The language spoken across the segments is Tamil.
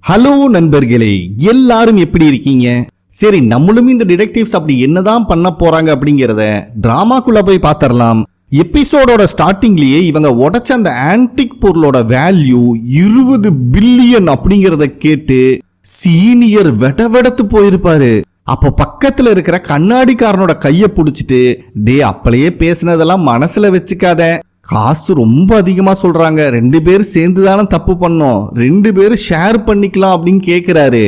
ஹலோ நண்பர்களே, எல்லாரும் எப்படி இருக்கீங்க? சரி, நம்மளும் இந்த டிடெக்டிவ்ஸ் அப்படி என்னதான் பண்ண போறாங்க அப்படிங்கறத டிராமாக்குள்ள போய் பார்த்தரலாம். எபிசோடோட ஸ்டார்டிங்லயே இவங்க உடைச்ச அந்த ஆன்டிக் பொருளோட வேல்யூ 20 பில்லியன் அப்படிங்கறத கேட்டு சீனியர் வெடவெடத்து போயிருப்பாரு. அப்போ பக்கத்துல இருக்கிற கண்ணாடிக்காரனோட கைய புடிச்சிட்டு, டே அப்பளையே பேசினதெல்லாம் மனசுல வச்சுக்காத, காசு ரொம்ப அதிகமா சொல்றாங்க, 2 பேரும் சேர்ந்துதானே தப்பு பண்ணோம், 2 பேரும் ஷேர் பண்ணிக்கலாம் அப்படின்னு கேக்குறாரு.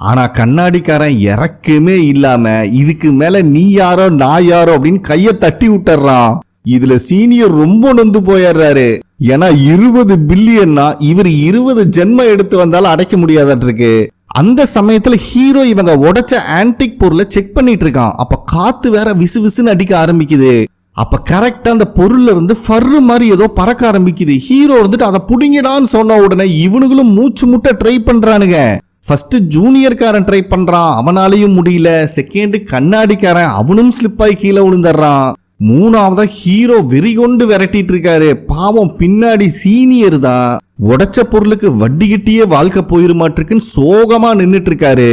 ஆனா கண்ணாடிக்காரன் இறக்கமே இல்லாம இதுக்கு மேல நீ யாரோ நான் யாரோ அப்படின்னு கைய தட்டி விட்டுறான். இதுல சீனியர் ரொம்ப நொந்து போயிடுறாரு. ஏன்னா 20 பில்லியன்னா இவர் 20 ஜென்மம் எடுத்து வந்தாலும் அடைக்க முடியாதற்கு. அந்த சமயத்துல ஹீரோ இவங்க உடைச்ச ஆன்டிக் பொருளை செக் பண்ணிட்டு இருக்கான். அப்ப காத்து வேற விசு விசுன்னு அடிக்க ஆரம்பிக்குது. அப்ப கரெக்டா அந்த பொருள்ல இருந்து ஃபர்ரு மாதிரி ஏதோ பறக்க ஆரம்பிக்குது. ஹீரோ இருந்துட்டு அதை புடிங்கடான்னு சொன்ன உடனே இவனுங்களும் மூச்சு முட்டை ட்ரை பண்றானுங்க. ஃபர்ஸ்ட் ஜூனியர்காரன் ட்ரை பண்றான், அவனாலையும் முடியல. செகண்ட் கண்ணாடிக்காரன், அவனும் ஸ்லிப் ஆகி கீழே விழுந்துடுறான். மூணாவதா ஹீரோ வெறி கொண்டு விரட்டிட்டு இருக்காரு. பாவம் பின்னாடி சீனியர் தான் உடைச்ச பொருளுக்கு வட்டி கட்டியே வாழ்க்கை போயிருமாட்டிருக்குன்னு சோகமா நின்னுட்டு இருக்காரு.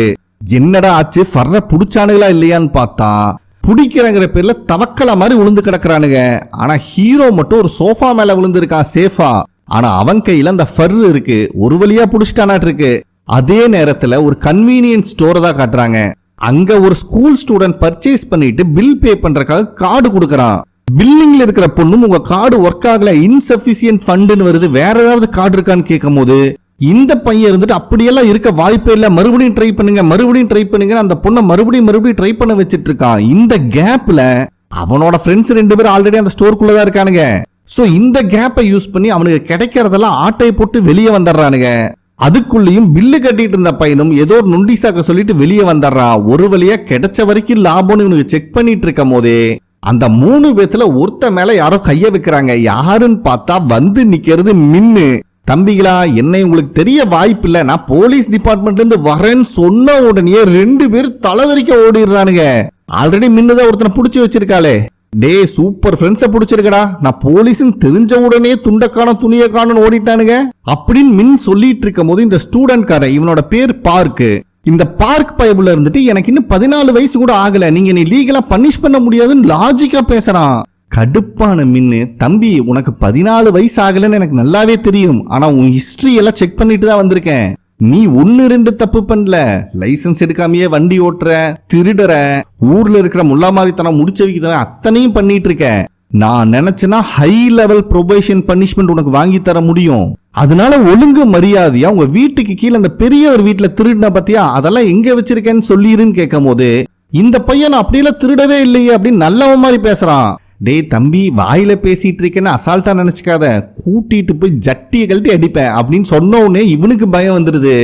என்னடா ஆச்சு, ஃபர்ற புடிச்சானுங்களா இல்லையான்னு பார்த்தா பிடிக்கிறங்கிற பேர்ல தவக்கல மாதிரி விழுந்து கிடக்குறானுங்க. ஆனா ஹீரோ மட்டும் ஒரு சோஃபா மேல விழுந்திருக்கான் சேஃபா. ஆனா அவன் கையில அந்த ஃபர் இருக்கு, ஒரு வழியா புடிச்சிட்டானாட்டு இருக்கு. அதே நேரத்துல ஒரு கன்வீனியன்ஸ் ஸ்டோர் தான் காட்டுறாங்க. அங்க ஒரு ஸ்கூல் ஸ்டூடெண்ட் பர்ச்சேஸ் பண்ணிட்டு பில் பே பண்றதுக்காக கார்டு கொடுக்கறான். பில்லிங்ல இருக்கிற பொண்ணும் உங்க கார்டு ஒர்க் ஆகல, இன்சபிஷியன்ட் ஃபண்டுன்னு வருது, வேற ஏதாவது கார்டு இருக்கான்னு கேட்கும் போது இந்த பையன் இருந்துட்டு அப்படியெல்லாம் இருக்க வாய்ப்பே இல்ல, மறுபடியும் ட்ரை பண்ணுங்க அந்த பொண்ணை மறுபடியும் ட்ரை பண்ண வச்சிட்டு இருக்கான். இந்த கேப்ல அவனோட ஃப்ரெண்ட்ஸ் 2 பேரும் ஆல்ரெடி அந்த ஸ்டோருக்குள்ளதான் இருக்கானுங்க. சோ இந்த கேப்பை யூஸ் பண்ணி அவனுக்கு கிடைக்கிறதெல்லாம் ஆட்டை போட்டு வெளியே வந்துடுறானுங்க. அதுக்குள்ளேயும் பில்லு கட்டிட்டு இருந்த பையனும் ஏதோ ஒரு நுண்டிசாக்க சொல்லிட்டு வெளியே வந்துடுறான். ஒரு வழியா கிடைச்ச வரைக்கும் லாபம்னு இவனுக்கு செக் பண்ணிட்டு இருக்கும் போதே அந்த 3 பேத்துல ஒருத்த மேல யாரோ கைய வைக்கிறாங்க. யாருன்னு பார்த்தா வந்து நிக்கிறது மின்னு. தம்பிகளா, என்னை உங்களுக்கு தெரிய வாய்ப்பு இல்ல, நான் போலீஸ் டிபார்ட்மெண்ட்ல இருந்து வரேன்னு சொன்ன உடனே 2 பேர் தலைதறிக்க ஓடிடுறானுங்க. ஆல்ரெடி மின்னுதான் ஒருத்தனை புடிச்சு வச்சிருக்காளே, டே சூப்பர் ஃப்ரெண்ட்ஸை புடிச்சிருக்கடா, நான் போலீஸ்ன்னு தெரிஞ்ச உடனே துண்டக்கான துணியை காணும் ஓடிட்டானுங்க அப்படின்னு மின் சொல்லிட்டு இருக்கும் போது இந்த ஸ்டூடெண்ட் காரன், இவனோட பேர் பார்க்கு, இந்த பார்க் பைபிள் இருந்துட்டு எனக்கு இன்னும் 14 வயசு கூட ஆகல, நீங்க நீ லீகலா பனிஷ் பண்ண முடியாதுன்னு லாஜிக்கா பேசுறான். கடுப்பான மின்னு, தம்பி உனக்கு 14 வயசு ஆகலன்னு எனக்கு நல்லாவே தெரியும், ஆனா உன் ஹிஸ்டரி எல்லாம் செக் பண்ணிட்டு தான் வந்திருக்கேன். நீ 1-2 தப்பு பண்ணல, லைசன்ஸ் எடுக்காமையே வண்டி ஓட்டுற, திருடுற, ஊர்ல இருக்கிற முல்லா மாதிரித்தனம் முடிச்ச வைக்கிறேன், அத்தனையும் பண்ணிட்டு இருக்க. நான் நினைச்சேன்னா ஹை லெவல் ப்ரொபேஷன் பனிஷ்மெண்ட் உனக்கு வாங்கி தர முடியும். அதனால ஒழுங்கு மரியாதையா உங்க வீட்டுக்கு கீழே அந்த பெரிய ஒரு வீட்டுல திருடின பத்தியா, அதெல்லாம் எங்க வச்சிருக்கேன்னு சொல்லிருன்னு கேட்கும் போது இந்த பையன் அப்படியெல்லாம் திருடவே இல்லையே அப்படின்னு நல்லவன் மாதிரி பேசுறான். டேய் தம்பி, வாயில பேசிட்டு இருக்கேன்னு அசால்ட்டா நினைச்சுக்காத, கூட்டிட்டு போய் ஜட்டியை கழட்டி அடிப்பேன் அப்படின்னு சொன்ன உடனே இவனுக்கு பயம் வந்துருது.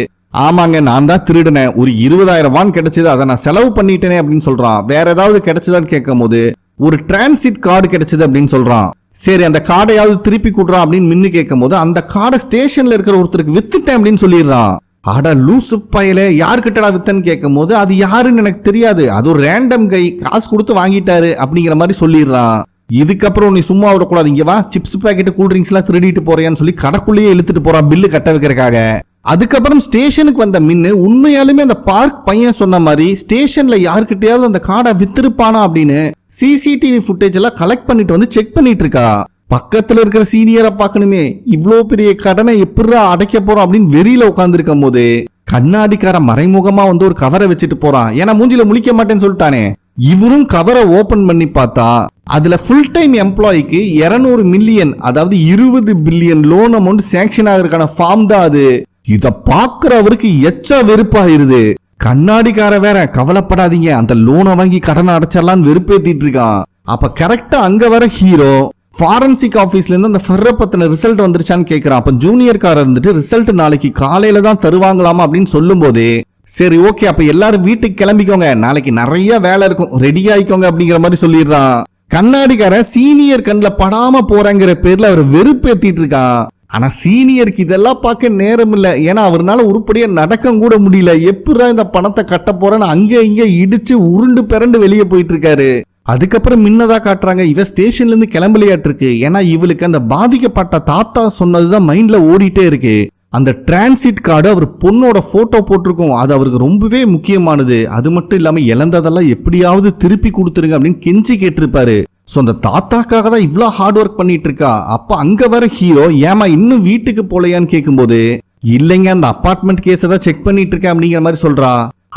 ஆமாங்க, நான் தான் திருடினேன், ஒரு 20,000 வான் கிடைச்சது, அதை நான் செலவு பண்ணிட்டேனே அப்படின்னு சொல்றான். வேற ஏதாவது கிடைச்சதான்னு கேட்கும் போது ஒரு டிரான்சிட் கார்டு கிடைச்சது அப்படின்னு சொல்றான். சரி, அந்த கார்டையாவது திருப்பி கொடுறான் அப்படின்னு மின்னு கேட்கும் போது அந்த கார்டை ஸ்டேஷன்ல இருக்கிற ஒருத்தருக்கு வித்துட்டேன் அப்படின்னு சொல்லிடுறான். அட லூசு பையல, யாருக்கிட்டடா வித்தன்னு கேட்கும் போது அது யாருன்னு எனக்கு தெரியாது, அது ஒரு ரேண்டம் கை, காசு கொடுத்து வாங்கிட்டாரு அப்படிங்கிற மாதிரி சொல்லிடுறான். இதுக்கப்புறம் நீ சும்மா விடக்கூடாது, இங்க வா, சிப்ஸ் பேக்கெட் கூல்ட்ரிங்க்ஸ் எல்லாம் திருடிட்டு போறியான்னு சொல்லி கடைக்குள்ளேயே இழுத்துட்டு போறான் பில்லு கட்ட வைக்கிறதுக்காக. அதுக்கப்புறம் ஸ்டேஷனுக்கு வந்த மின்னு உண்மையாலுமே அந்த பார்க் பையன் சொன்ன மாதிரி ஸ்டேஷன்ல யாருக்கிட்டையாவது அந்த கார்டை வித்திருப்பானா அப்படின்னு சிசிடிவி ஃபுட்டேஜ் எல்லாம் கலெக்ட் பண்ணிட்டு வந்து செக் பண்ணிட்டு இருக்கா. பக்கத்துல இருக்கிற சீனியரை பார்க்கணுமே, இவ்வளோ பெரிய கடனை எப்படி அடைக்க போறோம் அப்படின்னு வெறியில உட்கார்ந்து இருக்கும் போது கண்ணாடிக்கார மறைமுகமா வந்து ஒரு கவரை வச்சுட்டு போறான். ஏன்னா மூஞ்சில முழிக்க மாட்டேன்னு சொல்லிட்டானே. இவரும் கவரை ஓபன் பண்ணி பார்த்தா அதுல ஃபுல் டைம் எம்ப்ளாய்க்கு 200 மில்லியன், அதாவது 20 பில்லியன் லோன் அமௌண்ட் சேங்ஷன் ஆகிறதுக்கான ஃபார்ம் தான் அது. இத பாக்குறவருக்கு எச்சா வெறுப்பாயிருது. கண்ணாடிக்கார வேற, கவலைப்படாதீங்க, அந்த லோனை வாங்கி கடனை அடைச்சிடலான்னு வெறுப்பேத்திட்டு இருக்கான். அப்ப கரெக்டா அங்க வர ஹீரோ ஃபாரன்சிக் ஆபீஸ்ல இருந்து அந்த ஃபர்ர பத்தின ரிசல்ட் வந்துருச்சான்னு கேக்குறான். அப்ப ஜூனியர் காரர் இருந்துட்டு ரிசல்ட் நாளைக்கு காலையில தான் தருவாங்களாமா அப்படின்னு சொல்லும் போதே, சரி ஓகே, அப்ப எல்லாரும் வீட்டுக்கு கிளம்பிக்கோங்க, நாளைக்கு நிறைய வேலை இருக்கும், ரெடி ஆயிக்கோங்க அப்படிங்கிற மாதிரி சொல்லிடுறான். கண்ணாடிக்காரன் சீனியர் கண்ணில் படாம போறங்கிற பேர்ல அவர் வெறுப்பேத்திட்டு இருக்கான். ஆனா சீனியருக்கு இதெல்லாம் பார்க்க நேரம் இல்ல, ஏன்னா அவர்னால உருப்படியா நடக்க கூட முடியல. எப்படா இந்த பணத்தை கட்ட போறேன்னு அங்க இங்க இடிச்சு உருண்டு பிறண்டு வெளியே போயிட்டு இருக்காரு. அதுக்கப்புறம் மின்னதா காட்டுறாங்க, இவ ஸ்டேஷன்ல இருந்து கிளம்பலையாட்டு இருக்கு. ஏன்னா இவளுக்கு அந்த பாதிக்கப்பட்ட தாத்தா சொன்னதுதான் மைண்ட்ல ஓடிட்டே இருக்கு. அந்த டிரான்சிட் கார்டு அவர் பொண்ணோட போட்டோ போட்டிருக்கும். அது அவருக்கு ரொம்பவே முக்கியமானது. அது மட்டும் இல்லாம இழந்ததெல்லாம் எப்படியாவது திருப்பி கொடுத்துருங்க அப்படின்னு கெஞ்சி கேட்டிருப்பாரு. ஸோ அந்த தாத்தாக்காக தான் இவ்வளோ ஹார்ட் ஒர்க் பண்ணிட்டு இருக்கா. அப்போ அங்கே வர ஹீரோ ஏமா இன்னும் வீட்டுக்கு போலையான்னு கேட்கும்போது, இல்லைங்க அந்த அப்பார்ட்மெண்ட் கேஸை தான் செக் பண்ணிட்டு இருக்கேன் அப்படிங்கிற மாதிரி சொல்றா.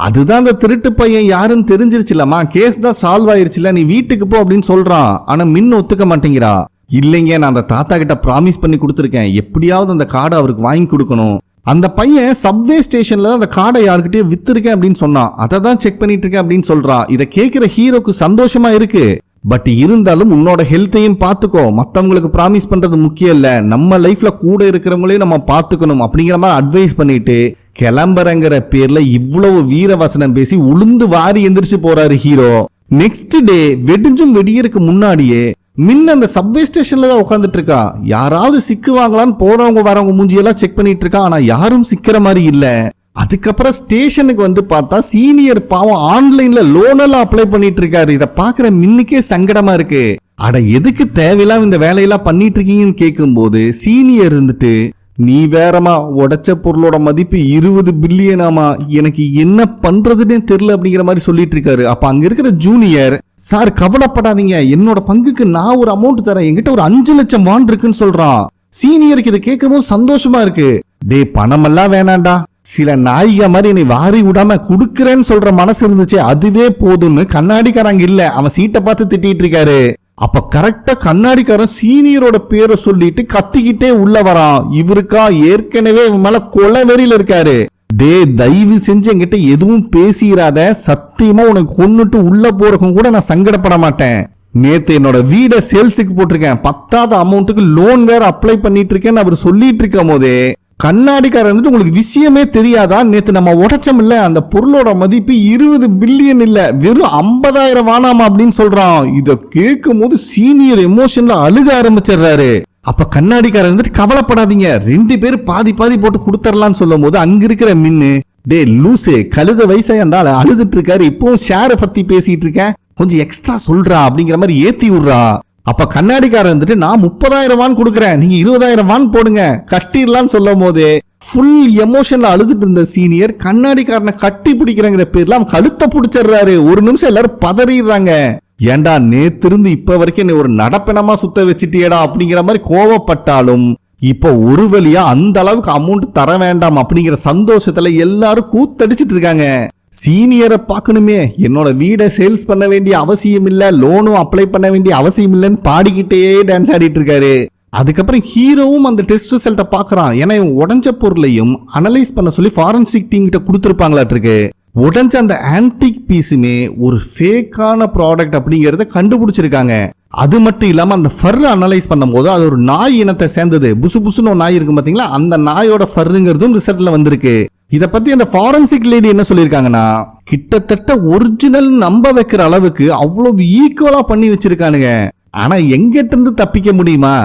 அதுதான் அந்த திருட்டு பையன் யாருன்னு தெரிஞ்சிருச்சுலமா, கேஸ் தான் சால்வ் ஆயிருச்சுல, நீ வீட்டுக்கு போ அப்படின்னு சொல்றான். ஆனா மின்னு ஒத்துக்க மாட்டேங்கிறா. இல்லைங்க நான் அந்த தாத்தா கிட்ட ப்ராமிஸ் பண்ணி கொடுத்துருக்கேன், எப்படியாவது அந்த கார்டை அவருக்கு வாங்கி கொடுக்கணும். அந்த பையன் சப்வே ஸ்டேஷன்ல அந்த கார்டை யாருக்கிட்டே வித்துருக்கேன் அப்படின்னு சொன்னான், அதை தான் செக் பண்ணிட்டு இருக்கேன் அப்படின்னு சொல்றா. இதை கேட்கிற ஹீரோக்கு சந்தோஷமா இருக்கு. பட் இருந்தாலும் உன்னோட ஹெல்த்தையும் பார்த்துக்கோ, மற்றவங்களுக்கு ப்ராமிஸ் பண்றது முக்கியம் இல்ல, நம்ம லைஃப்ல கூட இருக்கிறவங்களையும் நம்ம பார்த்துக்கணும் அப்படிங்கிற மாதிரி அட்வைஸ் பண்ணிட்டு கிளம்புறங்கிற பேர்ல இவ்வளவு வீரவசனம் பேசி உளுந்து வாரி எந்திரிச்சு போறாரு ஹீரோ. நெக்ஸ்ட் டே வெடிஞ்சும் வெடியருக்கு முன்னாடியே மின்ன அந்த சப்வே ஸ்டேஷன்ல தான் உட்காந்துட்டு இருக்கா. யாராவது சிக்குவாங்களான்னு போறவங்க வரவங்க மூஞ்சியெல்லாம் செக் பண்ணிட்டு இருக்கா. ஆனா யாரும் சிக்கிற மாதிரி இல்ல. அதுக்கப்புறம் ஸ்டேஷனுக்கு வந்து பார்த்தா சீனியர் பாவம் ஆன்லைன்ல லோன் எல்லாம் அப்ளை பண்ணிட்டு இருக்காரு. இதை பாக்குற மின்னுக்கே சங்கடமா இருக்கு. அட எதுக்கு தேவையில்லாம இந்த வேலையெல்லாம் பண்ணிட்டு இருக்கீங்கன்னு கேட்கும் போது சீனியர் இருந்துட்டு, நீ வேறமா உடைச்ச பொருளோட மதிப்பு 20 பில்லியனாமா, எனக்கு என்ன பண்றதுன்னே தெரியல அப்படிங்கிற மாதிரி சொல்லிட்டு இருக்காரு. அப்ப அங்க இருக்கிற ஜூனியர், சார் கவலைப்படாதீங்க, என்னோட பங்குக்கு நான் ஒரு அமௌண்ட் தரேன், என்கிட்ட ஒரு 5 லட்சம் வான் இருக்குன்னு சொல்றான். சீனியருக்கு இதை கேட்கும் போது சந்தோஷமா இருக்கு. டே பணமெல்லாம் வேணாண்டா, சில நாயிக மாதிரி என்னை வாரி விடாம குடுக்கறேன்னு சொல்ற மனசு இருந்துச்சு, அதுவே போதும்னு கண்ணாடிக்காரங்க இல்ல அவன் சீட்டை பார்த்து திட்டிட்டு இருக்காரு. அப்ப கரெக்டா கண்ணாடிக்காரன் சீனியரோட பேரை சொல்லிட்டு கத்திக்கிட்டே உள்ள வரான். இவருக்கா ஏற்கனவே இவன் மேல கொலை வெறியில இருக்காரு. டே தயவு செஞ்சு என்கிட்ட எதுவும் பேசிடாத, சத்தியமா உனக்கு கொன்னுட்டு உள்ள போறதுக்கும் கூட நான் சங்கடப்பட மாட்டேன். நேத்து என்னோட வீட சேல்ஸுக்கு போட்டிருக்கேன், 10th அமௌண்ட்டுக்கு லோன் வேற அப்ளை பண்ணிட்டு இருக்கேன்னு அவர் சொல்லிட்டு இருக்கும் போதே கண்ணாடிக்காரர் வந்துட்டு, உங்களுக்கு விஷயமே தெரியாதா, நேத்து நம்ம உடைச்சம் இல்ல அந்த பொருளோட மதிப்பு 20 பில்லியன் இல்ல வெறும் 50,000 வானாமா அப்படின்னு சொல்றான். இத கேட்கும் போது சீனியர் எமோஷன்ல அழுக ஆரம்பிச்சிடுறாரு. அப்ப கண்ணாடிக்காரர் வந்துட்டு, கவலைப்படாதீங்க 2 பேர் பாதி பாதி போட்டு கொடுத்துடலாம்னு சொல்லும் போது அங்க இருக்கிற மின்னு, டே லூசு கழுத வயசா இருந்தாலும் அழுதுட்டு இருக்காரு, இப்பவும் ஷேரை பத்தி பேசிட்டு இருக்கேன், கொஞ்சம் எக்ஸ்ட்ரா சொல்றா அப்படிங்கிற மாதிரி ஏத்தி விடுறா. அப்ப கண்ணாடிக்காரர் வந்துட்டு, நான் 30,000 வான் கொடுக்குறேன், நீங்க 20,000 வான் போடுங்க கட்டிடலான்னு சொல்லும் போது ஃபுல் எமோஷன்ல அழுதுட்டு இருந்த சீனியர் கண்ணாடிக்காரனை கட்டி பிடிக்கிறங்கிற பேர்ல அவன் கழுத்தை பிடிச்சிடுறாரு. ஒரு நிமிஷம் எல்லாரும் பதறிடுறாங்க. ஏண்டா நேத்திருந்து இப்ப வரைக்கும் நீ ஒரு நடப்பணமா சுத்த வச்சிட்டியடா அப்படிங்கிற மாதிரி கோவப்பட்டாலும் இப்போ ஒரு வழியா அந்த அளவுக்கு அமௌண்ட் தர வேண்டாம் அப்படிங்கிற சந்தோஷத்துல எல்லாரும் கூத்தடிச்சிட்டு இருக்காங்க. சீனியரை பார்க்கணுமே, என்னோட வீடை சேல்ஸ் பண்ண வேண்டிய அவசியம் இல்ல, லோனும் அப்ளை பண்ண வேண்டிய அவசியம் இல்லைன்னு பாடிக்கிட்டே டான்ஸ் ஆடிட்டு இருக்காரு. அதுக்கப்புறம் ஹீரோவும் அந்த டெஸ்ட் ரிசல்ட்டை பார்க்கறான். ஏன்னா இவன் உடஞ்ச பொருளையும் அனலைஸ் பண்ண சொல்லி ஃபாரன்சிக் டீம் கிட்ட கொடுத்துருப்பாங்களாட்டிருக்கு. உடஞ்ச அந்த ஆன்டிக் பீஸுமே ஒரு ஃபேக்கான ப்ராடக்ட் அப்படிங்கறத கண்டுபிடிச்சிருக்காங்க. அது மட்டும் இல்லாம அந்த ஃபர் அனலைஸ் பண்ணும்போது அது ஒரு நாய் இனத்தை சேர்ந்தது, புசு புசுன்னு ஒரு நாய் இருக்கும் பாத்தீங்களா, அந்த நாயோட ஃபர்ங்கிறதும் ரிசல்ட்ல வந்திருக்கு. இத பத்தி அந்த ஃபாரன்சிக் லேடி என்ன சொல்லிருக்காங்கன்னா, கிட்டத்தட்ட ஒரிஜினல் நம்ப வைக்கிற அளவுக்கு அவ்வளவு ஈக்குவலா பண்ணி வச்சிருக்கானுங்க. ஆனா எங்கிட்ட இருந்து தப்பிக்க முடியுமா?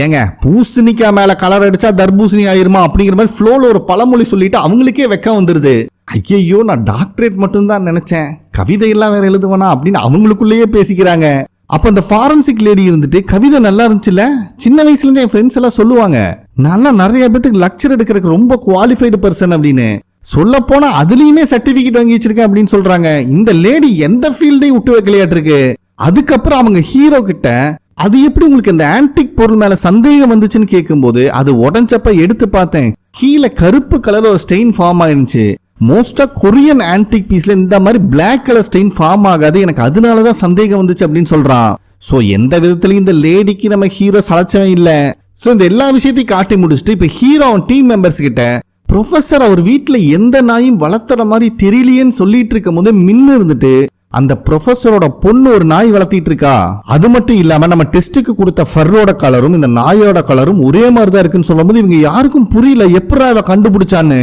ஏங்க பூசணிக்கா மேல கலர் அடிச்சா தர்பூசணி ஆயிருமா அப்படிங்கிற மாதிரி ஃப்ளோல ஒரு பழமொழி சொல்லிட்டு அவங்களுக்கே வெக்கம் வந்துருது. ஐயோ நான் டாக்டரேட் மட்டும் தான் நினைச்சேன், கவிதை எல்லாம் வேற எழுதுவனா அப்படின்னு அவங்களுக்குள்ளேயே பேசிக்கிறாங்க. அப்ப அந்த ஃபாரன்சிக் லேடி இருந்துட்டு, கவிதை நல்லா இருந்துச்சுல, சின்ன வயசுல இருந்து என் ஃப்ரெண்ட்ஸ் எல்லாம் சொல்லுவாங்க நல்லா நிறைய பேருக்கு லெக்சர் எடுக்கிறதுக்கு ரொம்ப குவாலிஃபைடு பர்சன் அப்படின்னு. சொல்ல போனா அதுலயுமே சர்டிபிகேட் வாங்கி வச்சிருக்கேன் அப்படின்னு சொல்றாங்க. இந்த லேடி எந்த ஃபீல்டையும் விட்டு வைக்கலையாட்டு இருக்கு. அதுக்கப்புறம் அவங்க ஹீரோ கிட்ட, அது எப்படி உங்களுக்கு இந்த ஆன்டிக் பொருள் மேல சந்தேகம் வந்துச்சுன்னு கேட்கும்போது, அது உடஞ்சப்ப எடுத்து பார்த்தேன், கீழே கருப்பு கலர் ஒரு ஸ்டெயின் ஃபார்ம் ஆயிருந்துச்சு. மோஸ்டா கொரியன் ஆன்டிக் பீஸ்ல இந்த மாதிரி பிளாக் கலர் ஸ்டெயின் ஃபார்ம் ஆகாது, எனக்கு அதனாலதான் சந்தேகம் வந்துச்சு அப்படின்னு சொல்றான். சோ எந்த விதத்திலயும் இந்த லேடிக்கு நம்ம ஹீரோ சளைச்சவன் இல்ல. சோ இந்த எல்லா விஷயத்தையும் காட்டி முடிச்சுட்டு இப்ப ஹீரோ டீம் மெம்பர்ஸ் கிட்ட, ப்ரொஃபசர் அவர் வீட்டுல எந்த நாயும் வளர்த்துற மாதிரி தெரியலையேன்னு சொல்லிட்டு இருக்கும் போது மின்னு இருந்துட்டு, அந்த ப்ரொஃபசரோட பொண்ணு ஒரு நாய் வளர்த்திட்டு இருக்கா, அது மட்டும் இல்லாம நம்ம டெஸ்ட்டுக்கு கொடுத்த ஃபர்ரோட கலரும் இந்த நாயோட கலரும் ஒரே மாதிரிதான் இருக்குன்னு சொல்லும் போது இவங்க யாருக்கும் புரியல எப்படா இவ கண்டுபிடிச்சான்னு.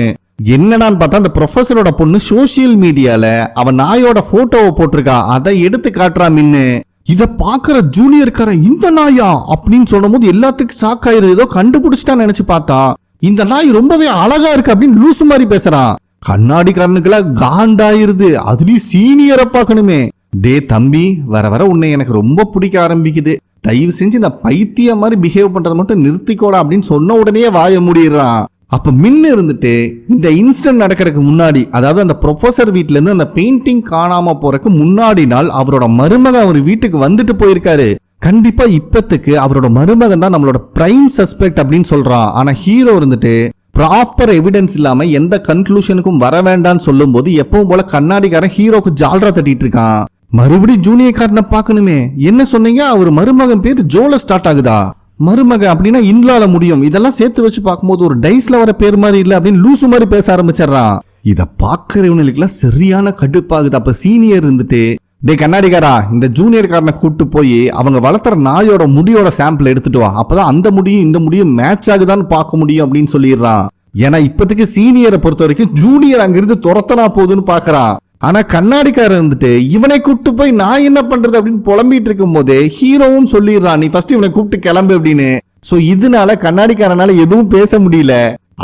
என்னடான்னு பார்த்தா அந்த ப்ரொஃபசரோட பொண்ணு சோசியல் மீடியால அவன் நாயோட போட்டோவை போட்டிருக்கா, அதை எடுத்து காட்டுறா மின்னு. இத பாக்குற ஜூனியர்காரன், இந்த நாயா அப்படின்னு சொல்லும் போது எல்லாத்துக்கும் ஷாக் ஆயிருது. ஏதோ கண்டுபிடிச்சிட்டா நினைச்சு பார்த்தா இந்த நாய் ரொம்பவே அழகா இருக்கு அப்படின்னு லூசு மாதிரி பேசுறான். கண்ணாடிக்காரனுக்குலாம் காண்டாயிருது, அதுலயும் சீனியரை பார்க்கணுமே. டே தம்பி, வர வர உன்னை எனக்கு ரொம்ப பிடிக்க ஆரம்பிக்குது, தயவு செஞ்சு இந்த பைத்திய மாதிரி பிஹேவ் பண்றது மட்டும் நிறுத்திக்கோடா அப்படின்னு சொன்ன உடனே வாய மூடிடுறான். அப்ப மின்னு இருந்துட்டு இந்த இன்சிடென்ட் நடக்கிறதுக்கு முன்னாடி, அதாவது அந்த ப்ரொஃபசர் வீட்ல இருந்து அந்த பெயிண்டிங் காணாம போறதுக்கு முன்னாடி நாள் அவரோட மருமகன் அவர் வீட்டுக்கு வந்துட்டு போயிருக்காரு. கண்டிப்பா இப்பத்துக்கு அவரோட மருமகன் தான் நம்மளோட பிரைம் சஸ்பெக்ட் அப்படின்னு சொல்றான். ஆனா ஹீரோ இருந்துட்டு ப்ராப்பர் எவிடன்ஸ் இல்லாம எந்த கன்க்ளூஷனுக்கும் வர வேண்டாம்னு சொல்லும் போது எப்பவும் போல கண்ணாடிக்காரன் ஹீரோக்கு ஜால்ரா தட்டிட்டு இருக்கான். மறுபடியும் ஜூனியர் காரனை பார்க்கணுமே, என்ன சொன்னீங்க, அவர் மருமகன் பேர் ஜோல ஸ்டார்ட் ஆகுதா? மருமக அப்படின்னா இன்லால முடியும். இதெல்லாம் சேர்த்து வச்சு பார்க்கும்போது ஒரு டைஸ்ல வர பேர் மாதிரி இல்ல அப்படின்னு லூசு மாதிரி பேச ஆரம்பிச்சிடறான். இத பாக்குறவனுக்குலாம் சரியான கடுப்பாகுது. அப்ப சீனியர் இருந்துட்டு, டே கண்ணாடிக்காரா, இந்த ஜூனியர் காரனை கூப்பிட்டு போய் அவங்க வளர்த்துற நாயோட முடியோட சாம்பிள் எடுத்துட்டு வா, அப்பதான் அந்த முடியும் இந்த முடியும் மேட்ச் ஆகுதான்னு பார்க்க முடியும் அப்படின்னு சொல்லிடுறான். ஏன்னா இப்பத்துக்கு சீனியரை பொறுத்த வரைக்கும் ஜூனியர் அங்கிருந்து துரத்தனா போகுதுன்னு பாக்குறான். ஆனா கண்ணாடிக்காரர் இருந்துட்டு இவனை கூப்பிட்டு போய் நான் என்ன பண்றது அப்படின்னு புலம்பிட்டு இருக்கும் போதே ஹீரோவும் சொல்லிடுறான், நீ ஃபர்ஸ்ட் இவனை கூப்பிட்டு கிளம்பு அப்படின்னு. சோ இதனால கண்ணாடிக்காரனால எதுவும் பேச முடியல.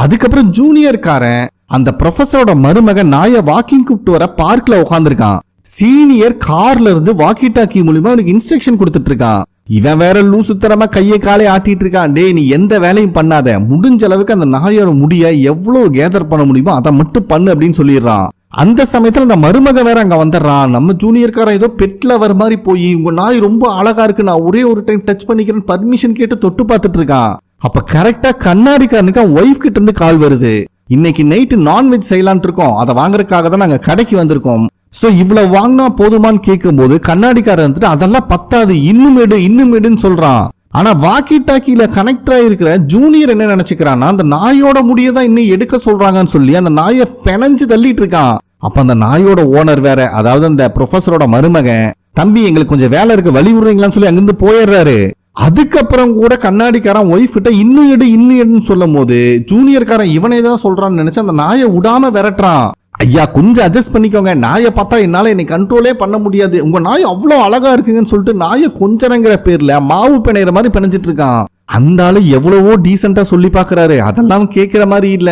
அதுக்கப்புறம் ஜூனியர்காரன் அந்த ப்ரொஃபஸரோட மருமகன் நாயை வாக்கிங் கூப்பிட்டு வர பார்க்ல உட்காந்துருக்கான். சீனியர் கார்ல இருந்து வாக்கி டாக்கி மூலியமா அவனுக்கு இன்ஸ்ட்ரக்ஷன் கொடுத்துட்டு இருக்கான். இவன் வேற லூசுத்தரமா கையை காலை ஆட்டிட்டு இருக்கான். டே நீ எந்த வேலையும் பண்ணாத, முடிஞ்ச அளவுக்கு அந்த நாயோட முடிய எவ்வளவு கேதர் பண்ண முடியுமோ அதை மட்டும் பண்ணு அப்படின்னு சொல்லிடுறான். அந்த சமயத்துல அந்த மருமக வேற அங்க வந்துடுறான். நம்ம ஜூனியர்காரன் ஏதோ பெட்ல வர மாதிரி போய், உங்க நாய் ரொம்ப அழகா இருக்கு, நான் ஒரே ஒரு டைம் டச் பண்ணிக்கிறேன் பர்மிஷன் கேட்டு தொட்டு பார்த்துட்டு இருக்கான். அப்ப கரெக்டா கண்ணாடிக்காரனுக்கு ஒய்ஃப் கிட்ட இருந்து கால் வருது. இன்னைக்கு நைட்டு நான்வெஜ் செய்யலான் இருக்கோம், அதை வாங்குறதுக்காக தான் நாங்க கடைக்கு வந்திருக்கோம். சோ இவ்வளவு வாங்கினா போதுமான்னு கேட்கும் போது கண்ணாடிக்காரன் வந்துட்டு அதெல்லாம் பத்தாது, இன்னும் எடுன்னு சொல்றான். ஆனா வாக்கி டாக்கில கனெக்ட் ஆயிருக்கிற ஜூனியர் என்ன நினைச்சுக்கிறான்னா அந்த நாயோட முடியதான் இன்னும் எடுக்க சொல்றாங்கன்னு சொல்லி அந்த நாயை பெனஞ்சு தள்ளிட்டு இருக்கான். அப்ப அந்த நாயோட ஓனர் வேற, அதாவது அந்த ப்ரொஃபஸரோட மருமகன், தம்பி எங்களுக்கு கொஞ்சம் வேலை இருக்கு வழி விடுறீங்களான்னு சொல்லி அங்கிருந்து போயிடுறாரு. அதுக்கப்புறம் கூட கண்ணாடிக்காரன் ஒய்ஃப் கிட்ட இன்னும் எடுன்னு சொல்லும் போது ஜூனியர்காரன் இவனே தான் சொல்றான்னு நினைச்சு அந்த நாயை விடாம விரட்டுறான். ஐயா கொஞ்சம் அட்ஜஸ்ட் பண்ணிக்கோங்க, நாயை பார்த்தா என்னால என்னை கண்ட்ரோலே பண்ண முடியாது, உங்க நாய் அவ்வளோ அழகா இருக்குங்கன்னு சொல்லிட்டு நாயை கொஞ்சங்கிற பேர்ல மாவு பிணையிற மாதிரி பிணைஞ்சிட்டு இருக்கான். அந்த ஆளு எவ்வளவோ டீசெண்டா சொல்லி பாக்குறாரு, அதெல்லாம் கேட்கிற மாதிரி இல்ல.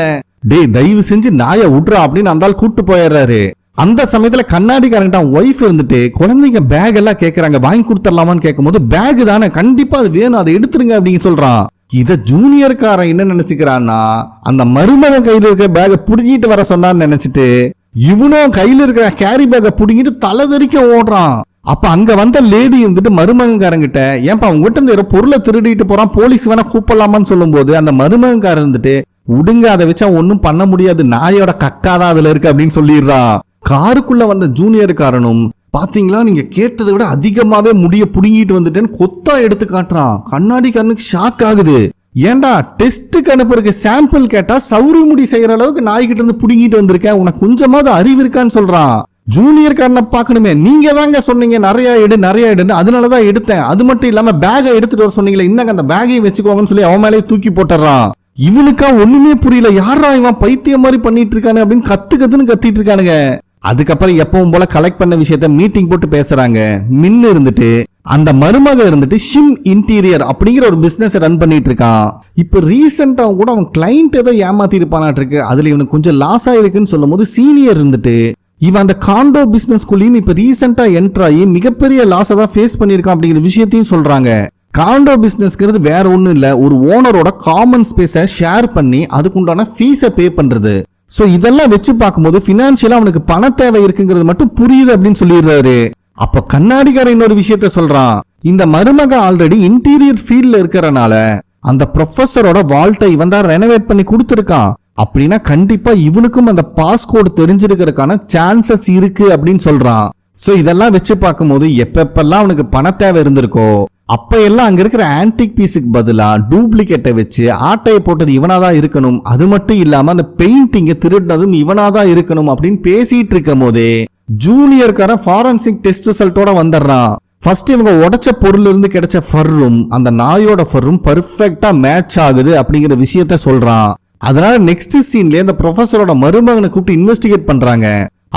டே தயவு செஞ்சு நாயை விட்றா அப்படின்னு அந்த ஆள் கூட்டு போயிடுறாரு. அந்த சமயத்துல கண்ணாடிக்காரன்ட்ட ஒய்ஃப் இருந்துட்டு குழந்தைங்க பேக் எல்லாம் கேட்கறாங்க, வாங்கி கொடுத்துடலாமான்னு கேட்கும் போது பேக் தானே கண்டிப்பா அது வேணும், அதை எடுத்துருங்க அப்படின்னு சொல்றான். இத ஜூனியர்காரன் என்ன நினைச்சுக்கிறான்னா அந்த மருமகன் கையில இருக்கிற பேக புடுங்கிட்டு வர சொன்னான்னு நினைச்சிட்டு இவனும் கையில இருக்கிற கேரி பேக புடுங்கிட்டு தலை தெறிக்க ஓடுறான். அப்ப அங்க வந்த லேடி இருந்துட்டு மருமகன்காரங்கிட்ட, ஏன்பா உங்ககிட்ட இருந்து பொருளை திருடிட்டு போறான், போலீஸ் வேணா கூப்பிடலாமான்னு சொல்லும் போது அந்த மருமகன்காரன் இருந்துட்டு, உடுங்க அதை வச்சா ஒன்னும் பண்ண முடியாது, நாயோட கக்காதான் அதுல இருக்கு அப்படின்னு சொல்லிடுறான். காருக்குள்ள வந்த ஜூனியர்காரனும், பாத்தீங்களா நீங்க கேட்டதை விட அதிகமாவே முடிய புடுங்கிட்டு வந்துட்டேன்னு கொத்தா எடுத்து காட்டுறான். கண்ணாடிக்காரனுக்கு ஷாக் ஆகுது. ஏண்டா டெஸ்ட்டுக்கு அனுப்புறதுக்கு சாம்பிள் கேட்டா சவுரி முடி செய்யற அளவுக்கு நாய்கிட்ட இருந்து புடுங்கிட்டு வந்திருக்கேன், உனக்கு கொஞ்சமாவது அறிவு இருக்கான்னு சொல்றான். ஜூனியர்காரனை பாக்கணுமே, நீங்க தாங்க சொன்னீங்க நிறைய எடுன்னு, அதனாலதான் எடுத்தேன், அது மட்டும் இல்லாம பேகை எடுத்துட்டு வர சொன்னீங்களே, இன்னங்க அந்த பேகையும் வச்சுக்கோங்கன்னு சொல்லி அவன் மேலேயே தூக்கி போட்டுறான். இவனுக்கா ஒண்ணுமே புரியல, யாரா இவன் பைத்தியம் மாதிரி பண்ணிட்டு இருக்கானு அப்படின்னு கத்துன்னு கத்திட்டு இருக்கானுங்க. அதுக்கப்புறம் எப்பவும் போல கலெக்ட் பண்ண விஷயத்த மீட்டிங் போட்டு பேசுறாங்க. மின்னு இருந்துட்டு அந்த மருமக இருந்துட்டு ஷிம் இன்டீரியர் அப்படிங்கிற ஒரு பிசினஸ் ரன் பண்ணிட்டு இருக்கான். இப்ப ரீசெண்டா கூட அவன் கிளைண்ட் ஏதோ ஏமாத்தி இருப்பானாட்டு இருக்கு, அதுல இவனுக்கு கொஞ்சம் லாஸ் ஆயிருக்குன்னு சொல்லும் போது சீனியர் இருந்துட்டு இவன் அந்த காண்டோ பிசினஸ்குள்ளேயும் இப்ப ரீசெண்டா என்டர் ஆகி மிகப்பெரிய லாஸை தான் ஃபேஸ் பண்ணிருக்கான் அப்படிங்கிற விஷயத்தையும் சொல்றாங்க. காண்டோ பிசினஸ்ங்கிறது வேற ஒண்ணும் இல்ல, ஒரு ஓனரோட காமன் ஸ்பேஸை ஷேர் பண்ணி அதுக்குண்டான ஃபீஸை பே பண்றது. சோ இதெல்லாம் வச்சு பார்க்கும்போது பினான்சியலா அவனுக்கு பண தேவை இருக்குங்கிறது மட்டும் புரியுது அப்படின்னு சொல்லிடுறாரு. அப்ப கண்ணாடிக்காரன் இன்னொரு விஷயத்த சொல்றான், இந்த மருமக ஆல்ரெடி இன்டீரியர் ஃபீல்ட்ல இருக்கிறனால அந்த ப்ரொஃபஸரோட வால்ட்டை இவன் தான் ரெனோவேட் பண்ணி கொடுத்துருக்கான், அப்படின்னா கண்டிப்பா இவனுக்கும் அந்த பாஸ்கோடு தெரிஞ்சிருக்கிறதுக்கான சான்சஸ் இருக்கு அப்படின்னு சொல்றான். சோ இதெல்லாம் வச்சு பார்க்கும்போது எப்பெல்லாம் அவனுக்கு பண தேவை இருந்திருக்கோ அப்ப எல்லாம் அங்க இருக்கிற ஆன்டிக் பீஸுக்கு பதிலா டூப்ளிகேட்டை வச்சு ஆட்டையை போட்டது இவனாதான் இருக்கணும், அது மட்டும் இல்லாம அந்த பெயிண்டிங்க திருடினதும் இவனாதான் இருக்கணும் அப்படின்னு பேசிட்டு இருக்கும் போதே ஜூனியர்காரன் ஃபாரன்சிக் டெஸ்ட் ரிசல்ட்டோட வந்துடுறான். ஃபர்ஸ்ட் இவங்க உடைச்ச பொருள் இருந்து கிடைச்ச ஃபர்ரும் அந்த நாயோட ஃபர்ரும் பர்ஃபெக்டா மேட்ச் ஆகுது அப்படிங்கிற விஷயத்த சொல்றான். அதனால நெக்ஸ்ட் சீன்ல இந்த ப்ரொஃபஸரோட மருமகனை கூப்பிட்டு இன்வெஸ்டிகேட் பண்றாங்க.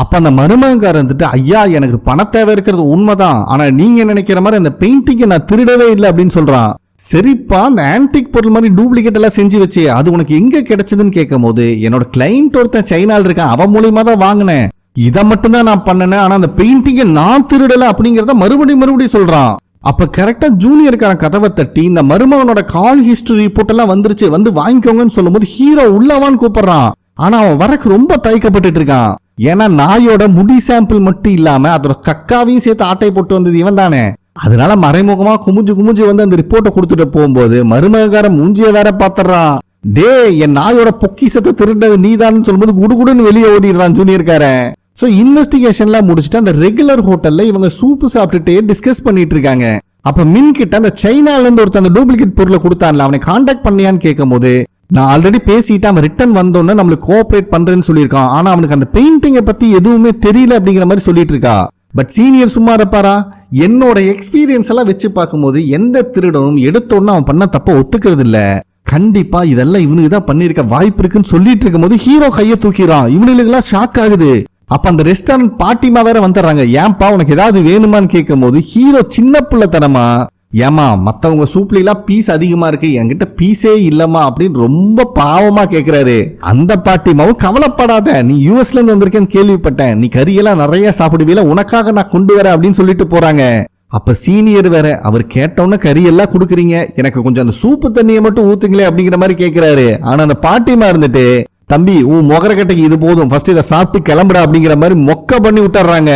அப்ப அந்த மருமகன்காரன் வந்துட்டு, ஐயா எனக்கு பண தேவை இருக்கிறது உண்மைதான், ஆனா நீங்க நினைக்கிற மாதிரி அந்த பெயிண்டிங்கை நான் திருடவே இல்லை அப்படின்னு சொல்றான். சரிப்பா அந்த ஆன்டிக் பொருள் மாதிரி டூப்ளிகேட் எல்லாம் செஞ்சு வச்சு அது உனக்கு எங்க கிடைச்சதுன்னு கேட்கும் போது, என்னோட கிளைண்ட் ஒருத்தன் சைனால இருக்கான், அவன் மூலியமா தான் வாங்கினேன், இதை மட்டும் தான் நான் பண்ணனேன், ஆனா அந்த பெயிண்டிங்கை நான் திருடல அப்படிங்கறத மறுபடியும் சொல்றான். அப்ப கரெக்டா ஜூனியருக்காரன் கதவை தட்டி இந்த மருமகனோட கால் ஹிஸ்டரி ரிப்போர்ட் எல்லாம் வந்துருச்சு, வந்து வாங்கிக்கோங்கன்னு சொல்லும் போது ஹீரோ உள்ளவான்னு கூப்பிடுறான். ஆனா அவன் வரக்கு ரொம்ப தயக்கப்பட்டு இருக்கான். ஏன்னா நாயோட முடி சாம்பிள் மட்டும் இல்லாம அதோட கக்காவையும் சேர்த்து ஆட்டை போட்டு வந்தது இவன் தானே. அதனால மறைமுகமா குமிஞ்சு வந்து அந்த ரிப்போர்ட்டை கொடுத்துட்டு போகும்போது மருமகாரன் மூஞ்சிய வேற பாத்துறான். டே, என் நாயோட பொக்கிசத்தை திருண்டது நீதான்னு சொல்லும்போது குடுகுடுன்னு வெளியே ஓடிடுறான் ஜூனியர்காரன். சோ இன்வெஸ்டிகேஷன்ல முடிச்சுட்டு அந்த ரெகுலர் ஹோட்டல்ல இவங்க சூப்பு சாப்பிட்டுட்டே டிஸ்கஸ் பண்ணிட்டு இருக்காங்க. அப்ப மின் கிட்ட அந்த சைனால இருந்து ஒருத்தர் அந்த டூப்ளிகேட் பொருளை கொடுத்தான்ல, அவனை கான்டாக்ட் பண்ணியான்னு கேட்கும் போது நான் ஆல்ரெடி பேசிட்டு அவன் ரிட்டர்ன் வந்தோன்னு நம்மளுக்கு கோஆபரேட் பண்றேன்னு சொல்லியிருக்கான். ஆனா அவனுக்கு அந்த பெயிண்டிங்கை பத்தி எதுவுமே தெரியல அப்படிங்கிற மாதிரி சொல்லிட்டு இருக்கா. பட் சீனியர் சும்மா இருப்பாரா? என்னோட எக்ஸ்பீரியன்ஸ் எல்லாம் வச்சு பார்க்கும்போது எந்த திருடனும் எடுத்தோன்னு அவன் பண்ண தப்ப ஒத்துக்கிறது இல்ல. கண்டிப்பா இதெல்லாம் இவனுக்கு தான் பண்ணிருக்க வாய்ப்பு இருக்குன்னு சொல்லிட்டு இருக்கும் போது ஹீரோ கையை தூக்கிறான். இவனுக்கு எல்லாம் ஷாக் ஆகுது. அப்ப அந்த ரெஸ்டாரண்ட் பாட்டிமா வேற வந்துடுறாங்க. ஏன்பா உனக்கு ஏதாவது வேணுமான்னு கேட்கும் போது ஹீரோ சின்ன பிள்ளைத்தனமா, ஏமா மத்தவங்க சூப்ல எல்லாம் பீஸ் அதிகமா இருக்கு, என்கிட்ட பீஸே இல்லமா அப்படின்னு ரொம்ப பாவமா கேக்குறாரு. அந்த பாட்டிமாவும் கவலைப்படாத, நீ யூஎஸ்ல இருந்து வந்திருக்கேன்னு கேள்விப்பட்டேன், நீ கறியெல்லாம் நிறைய சாப்பிடுவீல, உனக்காக நான் கொண்டு வரேன் அப்படின்னு சொல்லிட்டு போறாங்க. அப்ப சீனியர் வேற, அவர் கேட்டோன்னு கறி எல்லாம் கொடுக்குறீங்க, எனக்கு கொஞ்சம் அந்த சூப்பு தண்ணியை மட்டும் ஊத்துங்களே அப்படிங்கிற மாதிரி கேட்கிறாரு. ஆனா அந்த பாட்டிமா இருந்துட்டு, தம்பி உன் முகரக்கட்டைக்கு இது போதும், ஃபர்ஸ்ட் இதை சாப்பிட்டு கிளம்புடா அப்படிங்கிற மாதிரி மொக்க பண்ணி விட்டுறாங்க.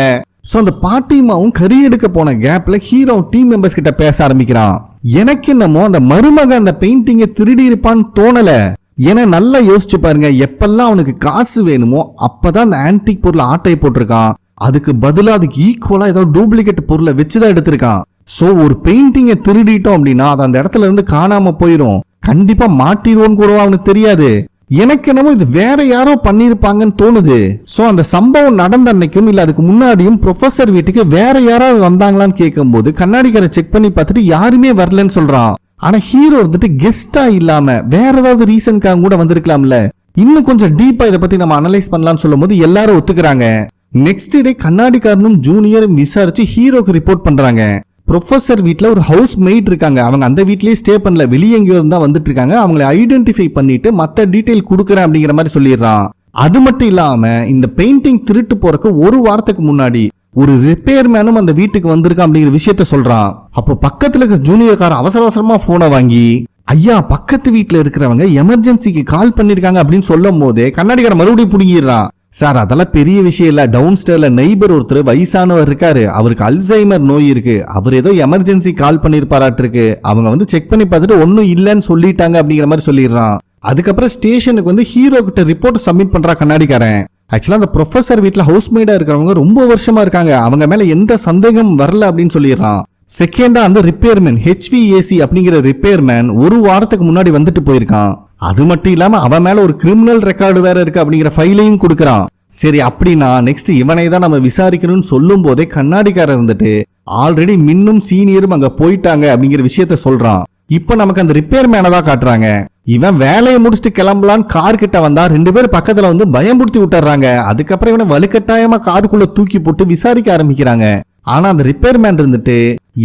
சோ அந்த பாட்டிமாவும் கறி எடுக்க போன கேப்ல ஹீரோ டீம் மெம்பர்ஸ் கிட்ட பேச ஆரம்பிக்கிறான். எனக்கு என்னமோ அந்த மருமக அந்த பெயிண்டிங்கை திருடி இருப்பான்னு தோணல. ஏன்னா நல்லா யோசிச்சு பாருங்க, எப்பெல்லாம் அவனுக்கு காசு வேணுமோ அப்பதான் அந்த ஆன்டிக் பொருளை ஆட்டை போட்டிருக்கான். அதுக்கு பதிலா அதுக்கு ஈக்குவலா ஏதாவது டூப்ளிகேட் பொருளை வச்சுதான் எடுத்திருக்கான். சோ ஒரு பெயிண்டிங்கை திருடிட்டோம் அப்படின்னா அது அந்த இடத்துல இருந்து காணாம போயிரும், கண்டிப்பா மாட்டிடுவோன்னு கூட அவனுக்கு தெரியாது. எனக்கு என்னமோ இது வேற யாரோ பண்ணிருப்பாங்கன்னு தோணுது. சோ அந்த சம்பவம் நடந்த அன்னைக்கும் இல்ல அதுக்கு முன்னாடியும் ப்ரொஃபசர் வீட்டுக்கு வேற யாராவது வந்தாங்களான்னு கேட்கும் போது கண்ணாடிக்கார செக் பண்ணி பார்த்துட்டு யாருமே வரலன்னு சொல்றான். ஆனா ஹீரோ வந்துட்டு கெஸ்டா இல்லாம வேற ஏதாவது ரீசன்காக கூட வந்திருக்கலாம்ல, இன்னும் கொஞ்சம் டீப்பா இதை பத்தி நம்ம அனலைஸ் பண்ணலாம்னு சொல்லும் போது எல்லாரும் ஒத்துக்கிறாங்க. நெக்ஸ்ட் டே கண்ணாடிக்காரனும் ஜூனியரும் விசாரிச்சு ஹீரோக்கு ரிப்போர்ட் பண்றாங்க. ப்ரொஃபசர் வீட்டில் ஒரு ஹவுஸ் மெய்ட் இருக்காங்க, அவங்க அந்த வீட்லயே ஸ்டே பண்ணல, வெளியே எங்கேயோ இருந்தா வந்துட்டு இருக்காங்க, அவங்களை ஐடென்டிஃபை பண்ணிட்டு மத்த டீடைல் கொடுக்குறேன் அப்படிங்கிற மாதிரி சொல்லிடுறான். அது மட்டும் இல்லாம இந்த பெயிண்டிங் திருட்டு போறக்கு ஒரு வாரத்துக்கு முன்னாடி ஒரு ரிப்பேர் மேனும் அந்த வீட்டுக்கு வந்திருக்கான் அப்படிங்கிற விஷயத்த சொல்றான். அப்போ பக்கத்துல இருக்க ஜூனியர்கார அவசர அவசரமா போனை வாங்கி, ஐயா பக்கத்து வீட்டுல இருக்கிறவங்க எமர்ஜென்சிக்கு கால் பண்ணிருக்காங்க அப்படின்னு சொல்லும் போதே கண்ணாடிக்கார மறுபடியும் புடுங்கிடுறான். சார் அதெல்லாம் பெரிய விஷயம் இல்ல, டவுன் ஸ்டேர்ல நெய்பர் ஒருத்தர் வயசானவர் இருக்காரு, அவருக்கு அல்சைமர் நோய் இருக்கு, அவர் ஏதோ எமர்ஜென்சி கால் பண்ணிருப்பாராட்டிருக்கு, அவங்க வந்து செக் பண்ணி பார்த்துட்டு ஒன்னும் இல்லன்னு சொல்லிட்டாங்க அப்படிங்கிற மாதிரி சொல்லிடுறான். அதுக்கப்புறம் ஸ்டேஷனுக்கு வந்து ஹீரோ கிட்ட ரிப்போர்ட் சப்மிட் பண்றா கண்ணாடிக்காரன். ஆக்சுவலா அந்த ப்ரொஃபசர் வீட்டுல ஹவுஸ்மேடா இருக்கிறவங்க ரொம்ப வருஷமா இருக்காங்க, அவங்க மேல எந்த சந்தேகம் வரல அப்படின்னு சொல்லிடுறான். செகண்டா அந்த ரிப்பேர்மேன் HVAC அப்படிங்கிற ரிப்பேர்மேன் ஒரு வாரத்துக்கு முன்னாடி வந்துட்டு போயிருக்கான். அது மட்டும் இல்லாம அவன் மேல ஒரு கிரிமினல் ரெக்கார்டு வேற இருக்கு அப்படிங்கிற ஃபைலையும் கொடுக்கறான். சரி அப்படின்னா நெக்ஸ்ட் இவனை தான் நம்ம விசாரிக்கணும்னு சொல்லும் போதே கண்ணாடிக்காரர் இருந்துட்டு ஆல்ரெடி மின்னும் சீனியரும் அங்க போயிட்டாங்க அப்படிங்கிற விஷயத்த சொல்றான். இப்ப நமக்கு அந்த ரிப்பேர் மேனை தான் காட்டுறாங்க. இவன் வேலையை முடிச்சுட்டு கிளம்பலான்னு கார் கிட்ட வந்தா ரெண்டு பேர் பக்கத்துல வந்து பயம்படுத்தி விட்டுறாங்க. அதுக்கப்புறம் இவனை வலுக்கட்டாயமா காருக்குள்ள தூக்கி போட்டு விசாரிக்க ஆரம்பிக்கிறாங்க. ஆனா அந்த ரிப்பேர் மேன் இருந்துட்டு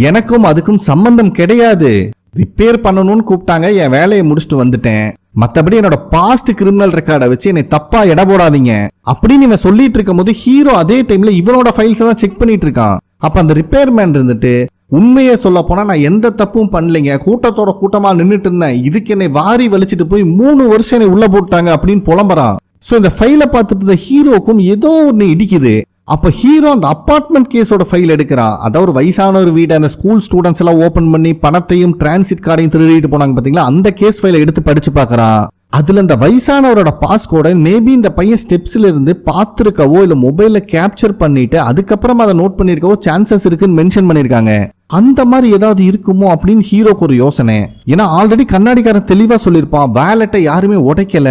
எனக்கும் அதுக்கும் சம்பந்தம் கிடையாது, ரிப்பேர் பண்ணணும்னு கூப்பிட்டாங்க, என் வேலையை முடிச்சுட்டு வந்துட்டேன், மத்தபடி என்னோட பாஸ்ட் கிரிமினல் ரெக்கார்டை வச்சு என்னை தப்பா எடை போடாதீங்க அப்படின்னு இவன் சொல்லிட்டு இருக்கும் போது ஹீரோ அதே டைம்ல இவனோட ஃபைல்ஸ் தான் செக் பண்ணிட்டு இருக்கான். அப்ப அந்த ரிப்பேர் மேன் இருந்துட்டு உண்மையை சொல்ல போனா நான் எந்த தப்பும் பண்ணலைங்க, கூட்டத்தோட கூட்டமா நின்றுட்டு இருந்தேன், இதுக்கு என்னை வாரி வலிச்சுட்டு போய் 3 வருஷம் என்னை உள்ள போட்டாங்க அப்படின்னு புலம்புறான். சோ இந்த ஃபைலை பார்த்துட்டு ஹீரோக்கும் ஏதோ ஒன்னு இடிக்குது. அப்ப ஹீரோ அந்த அபார்ட்மெண்ட் கேஸோட ஃபைல் எடுக்கிறான். அதாவது ஒரு வயசான ஒரு வீடு, அந்த ஸ்கூல் ஸ்டூடெண்ட்ஸ் எல்லாம் ஓபன் பண்ணி பணத்தையும் டிரான்சிட் கார்டையும் திருடிட்டு போனாங்க பாத்தீங்களா, அந்த கேஸ் ஃபைலை எடுத்து படிச்சு பாக்குறான். அதுல இந்த வயசானவரோட பாஸ்கோட மேபி இந்த பையன் ஸ்டெப்ஸ்ல இருந்து பாத்துருக்கவோ இல்ல மொபைல்ல கேப்சர் பண்ணிட்டு அதுக்கப்புறம் அதை நோட் பண்ணிருக்கவோ சான்சஸ் இருக்குன்னு மென்ஷன் பண்ணிருக்காங்க. அந்த மாதிரி ஏதாவது இருக்குமோ அப்படின்னு ஹீரோக்கு ஒரு யோசனை. ஏன்னா ஆல்ரெடி கண்ணாடிக்காரன் தெளிவா சொல்லியிருப்பான், வேலட்டை யாருமே உடைக்கல,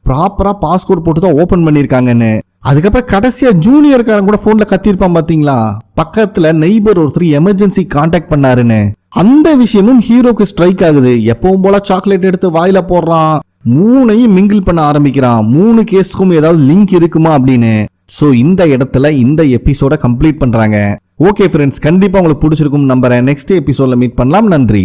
ப்ராப்பரா பாஸ்கோட் போட்டு தான் ஓபன் பண்ணிருக்காங்கன்னு. அதுக்கப்புறம் கடைசியா ஜூனியர்காரன் கூட போன்ல கத்திருப்பான் பாத்தீங்களா, பக்கத்துல நெய்பர் ஒருத்தர் எமர்ஜென்சி கான்டாக்ட் பண்ணாருன்னு. அந்த விஷயமும் ஹீரோக்கு ஸ்ட்ரைக் ஆகுது. எப்பவும் போல சாக்லேட் எடுத்து வாயில போடுறான், 3ஐயும் மிங்கிள் பண்ண ஆரம்பிக்கிறான். 3 கேஸ்க்கும் ஏதாவது லிங்க் இருக்குமா அப்படின்னு. சோ இந்த இடத்துல இந்த எபிசோட கம்ப்ளீட் பண்றாங்க. ஓகே ஃப்ரெண்ட்ஸ், கண்டிப்பா உங்களுக்கு பிடிச்சிருக்கும் நம்புறேன். நெக்ஸ்ட் எபிசோட்ல மீட் பண்ணலாம். நன்றி.